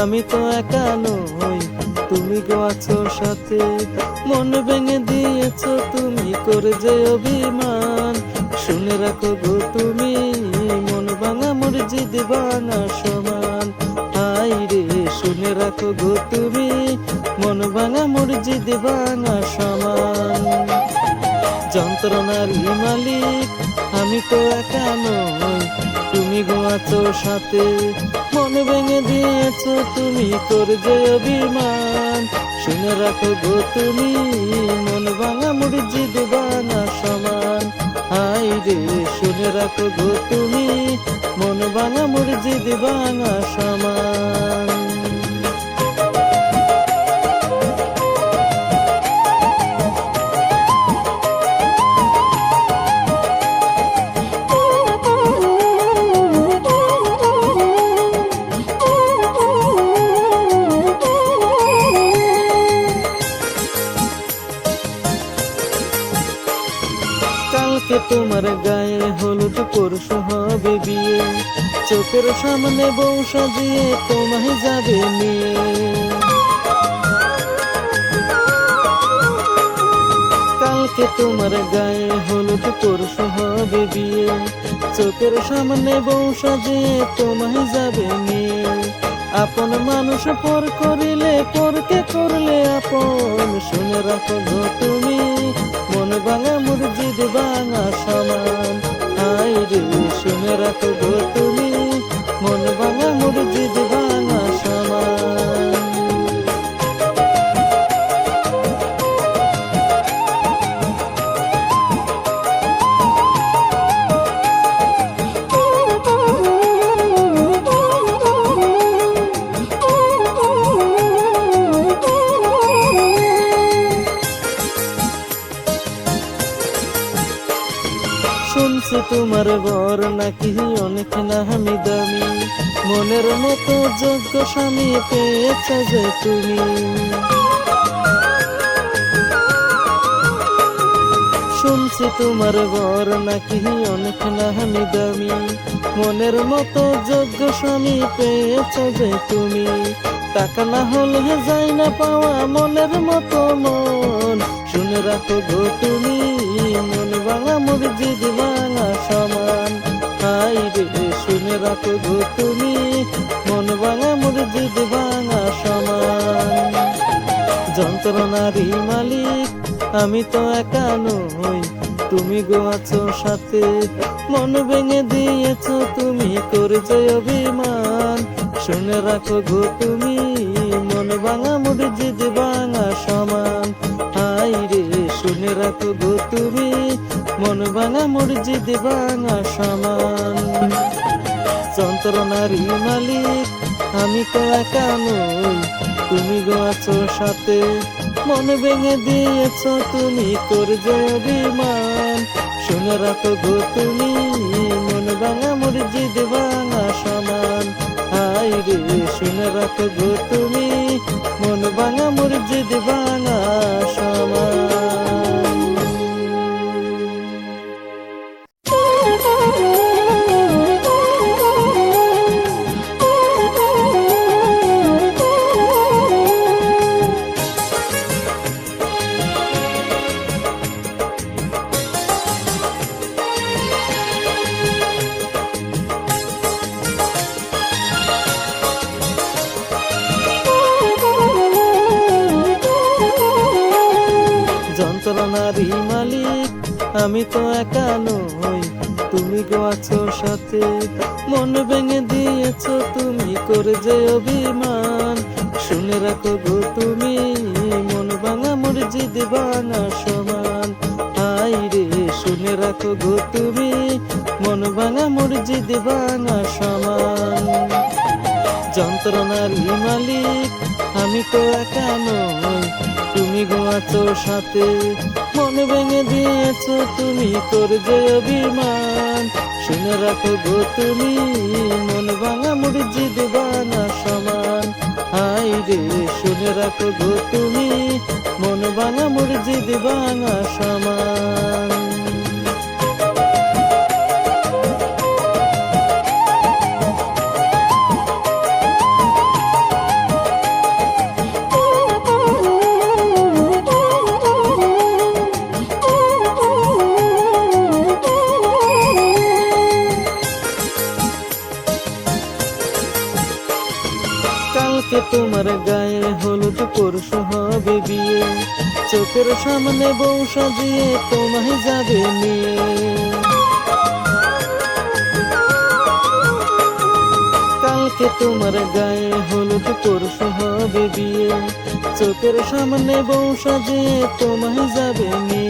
আমি তো একা নই, তুমি গো আছো সাথে। মন ভেঙে দিয়েছো তুমি, করে যে অভিমান। শুনে রাখো গো তুমি, মন ভাঙা মসজিদ ভাঙা সমান। হাই রে শুনে রাখো গো তুমি, মন ভাঙা মসজিদ ভাঙা সমান। যন্ত্রণারই মালিক আমি তো একা নই, তুমি গো আছো সাথে। মন ভেঙে দিয়েছো তুমি, করে যে অভিমান। শুনে রাখো গো তুমি, মন ভাঙা মসজিদ ভাঙা সমান। হাই রে শুনে রাখো গো তুমি, মন ভাঙা মসজিদ ভাঙা সমান। কালকে তোমার গায়ে হলুদ, পরশু হবে বিয়ে। চোখের সামনে বউ সাজিয়ে তোমায় যাবে নিয়ে। কালকে তোমার গায়ে হলুদ, পরশু হবে বিয়ে। চোখের সামনে বউ সাজিয়ে তোমায় যাবে নিয়ে। আপন মানুষ পর করিলে, পরকে করলে আপন। শুনে রাখো গো তুমি, মন ভাঙা মসজিদ ভাঙা সমান। হাই রে শুনে রাখো গো তুমি, মন ভাঙা মসজিদ ভাঙা সমান। শুনছি তোমার বর নাকি অনেক নামি দামি। মনের মতো যোগ্য স্বামী পেয়েছ যে তুমি। শুনছি তোমার বর নাকি অনেক নামি দামি। মনের মতো যোগ্য স্বামী পেয়েছ যে তুমি। টাকা না হলে যায় না পাওয়া মনের মতো মন। শুনে রাখো গো তুমি, মন ভাঙা মসজিদ ভাঙা সমান। হাই রে শুনে রাখো গো তুমি, মন ভাঙা মসজিদ ভাঙা সমান। যন্ত্রণারই মালিক আমি তো একা নই, তুমি গো আছো সাথে। মন ভেঙে দিয়েছো তুমি, করে যে অভিমান। শুনে রাখো গো তুমি, মন ভাঙা মসজিদ ভাঙা সমান। হাই রে শুনে রাখো গো তুমি, মন ভাঙা মসজিদ ভাঙা সমান। যন্ত্রণারই মালিক আমি তো একা নই, তুমি গো আছো সাথে। মন ভেঙে দিয়েছো তুমি, করে যে অভিমান। শুনে রাখো গো তুমি, মন ভাঙা মসজিদ ভাঙা সমান। হাই রে শুনে রাখো গো তুমি, মন ভাঙা মসজিদ ভাঙা সমান। যন্ত্রণারই মালিক আমি তো একা নই, তুমি গো আছো সাথে। মন ভেঙে দিয়েছো তুমি, করে যে অভিমান। শুনে রাখো গো তুমি, মন ভাঙা মসজিদ ভাঙা সমান। হাই রে শুনে রাখো গো তুমি, মন ভাঙা মসজিদ ভাঙা সমান। যন্ত্রণারই মালিক আমি তো একা নই, তুমি গো আছো সাথে। মন ভেঙে দিয়েছো তুমি, করে যে অভিমান। শুনে রাখো গো তুমি, মন ভাঙা মসজিদ ভাঙা সমান। হাই রে শুনে রাখো গো তুমি, মন ভাঙা মসজিদ ভাঙা সমান। হলুদ পরশু হবে বিয়ে, চোখের সামনে বউ সাজিয়ে তোমায় যাবে নিয়ে। কালকে তোমার গায়ে হলুদ পরশু হবে বিয়ে, চোখের সামনে বউ সাজিয়ে তোমায় যাবে নিয়ে।